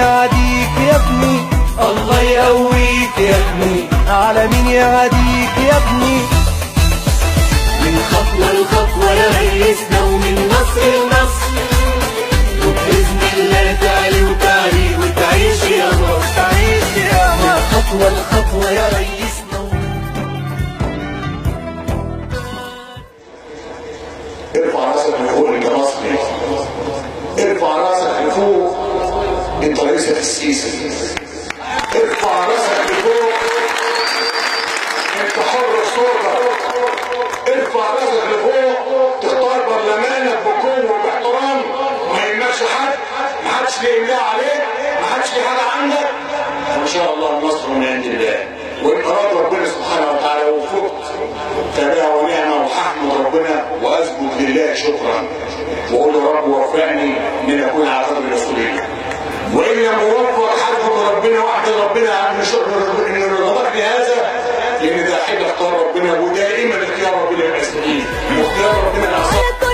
يعاديك يا ابني، الله يقويك يا ابني، على مين يعاديك يا ابني. من خطوة لخطوة يا ريسنا ومن نصر لنصر، وبإذن الله تعلي وتعلي وتعيش يا مصر، تعيش يا من مصر. خطوة لخطوة يا ريسنا. ارفع راسك لفوق انت مصري، ارفع راسك لفوق انت رئيسك السيسي، ارفع راسك لفوق انت حر صوتك، ارفع راسك لفوق تختار برلمانك بقوه وباحترام، ما يهمكش حد، ما حدش ليه املاء عليك، ما حدش ليه حاجه عندك، وان شاء الله النصر من عند الله. وان اراد ربنا سبحانه وتعالى وفقت فبها ونعمه وححمد ربنا واسجد لله شكرا واقول يا رب وفقني من اكون على قدر المسؤوليه. وان لم اوفق حسب ربنا وحده ربنا ان رضاك هذا، لان ده حاجه اختار ربنا ودائما اختيار ربنا المسؤولين واختيار ربنا الاحسن.